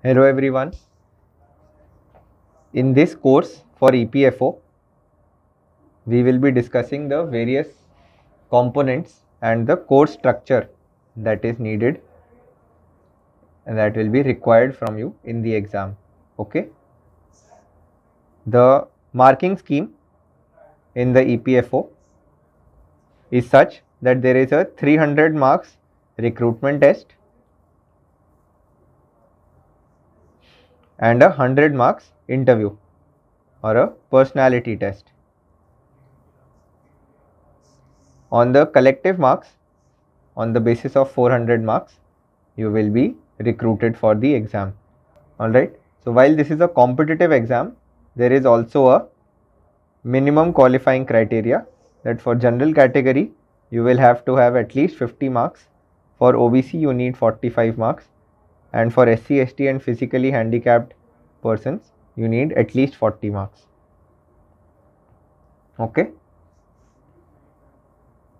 Hello everyone. In this course for EPFO, we will be discussing the various components and the course structure that is needed and that will be required from you in the exam. Okay. The marking scheme in the EPFO is such that there is a 300 marks recruitment test and a 100 marks interview or a personality test. On the collective marks, on the basis of 400 marks, you will be recruited for the exam. Alright. So while this is a competitive exam, there is also a minimum qualifying criteria that for general category, you will have to have at least 50 marks. For OBC, you need 45 marks. And for SC, ST and physically handicapped persons, you need at least 40 marks. Okay.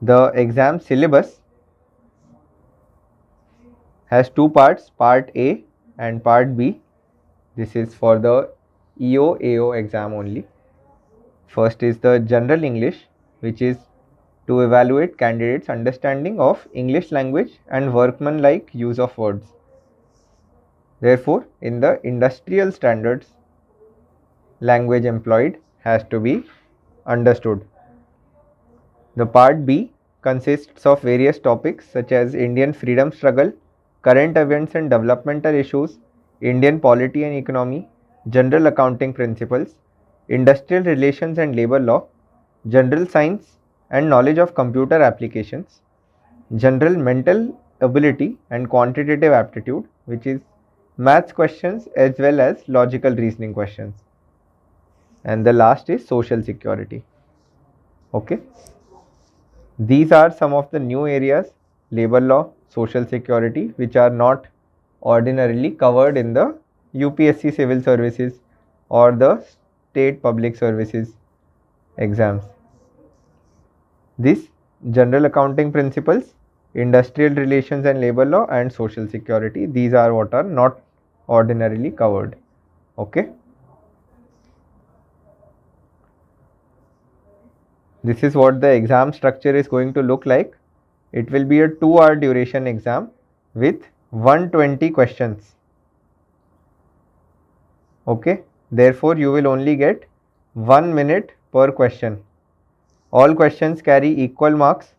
The exam syllabus has two parts, part A and part B. This is for the EO AO exam only. First is the general English, which is to evaluate candidates' understanding of English language and workmanlike use of words. Therefore, in the industrial standards, language employed has to be understood. The part B consists of various topics such as Indian freedom struggle, current events and developmental issues, Indian polity and economy, general accounting principles, industrial relations and labor law, general science and knowledge of computer applications, general mental ability and quantitative aptitude, which is maths questions as well as logical reasoning questions. And the last is social security. Okay. These are some of the new areas, labor law, social security, which are not ordinarily covered in the UPSC civil services or the state public services exams. This general accounting principles, industrial relations and labor law and social security, these are what are not ordinarily covered. Okay. This is what the exam structure is going to look like. It will be a 2-hour duration exam with 120 questions. Okay. Therefore, you will only get 1 minute per question. All questions carry equal marks.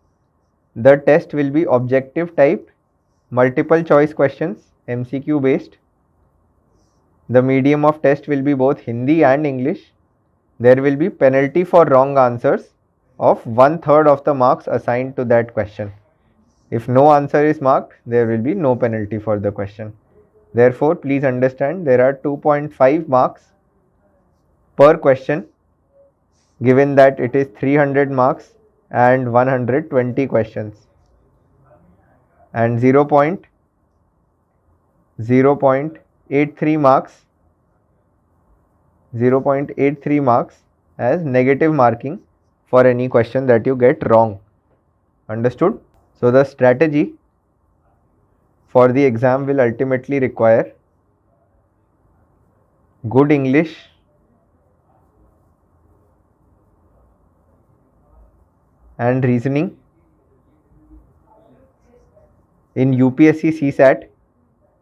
The test will be objective type, multiple choice questions, MCQ based. The medium of test will be both Hindi and English. There will be penalty for wrong answers of 1/3 of the marks assigned to that question. If no answer is marked, there will be no penalty for the question. Therefore, please understand there are 2.5 marks per question, given that it is 300 marks and 120 questions, and 0.83 marks 0.83 marks as negative marking for any question that you get wrong. Understood? So the strategy for the exam will ultimately require good English, and reasoning. In UPSC CSAT,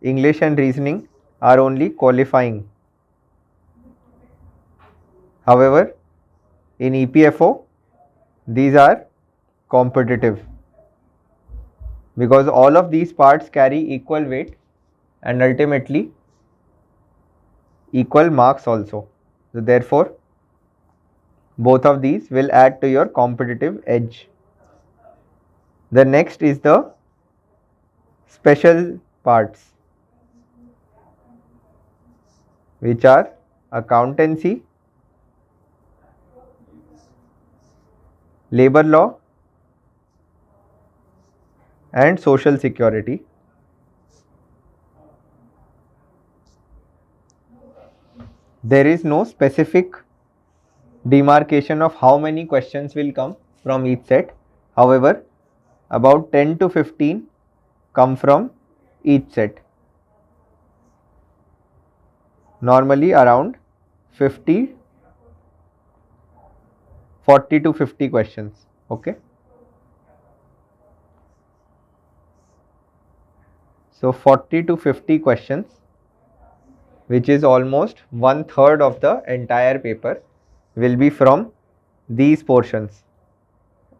English and reasoning are only qualifying. However, in EPFO, these are competitive because all of these parts carry equal weight and ultimately equal marks also. So therefore, both of these will add to your competitive edge. The next is the special parts, which are accountancy, labor law and social security. There is no specific demarcation of how many questions will come from each set. However, about 10 to 15 come from each set. normally around 40 to 50 questions. Okay. So 40 to 50 questions, which is almost 1/3 of the entire paper, will be from these portions.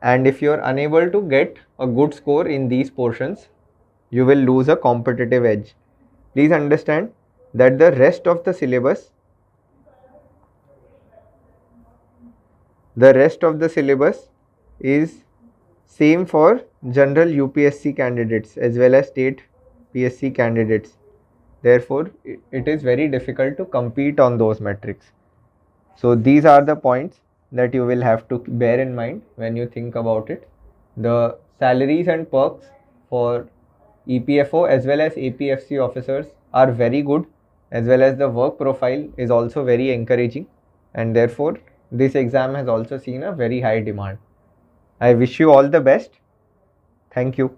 And if you are unable to get a good score in these portions, you will lose a competitive edge. Please understand that the rest of the syllabus is same for general UPSC candidates as well as state PSC candidates. Therefore, it is very difficult to compete on those metrics. So these are the points that you will have to bear in mind when you think about it. The salaries and perks for EPFO as well as APFC officers are very good, as well as the work profile is also very encouraging, and therefore this exam has also seen a very high demand. I wish you all the best. Thank you.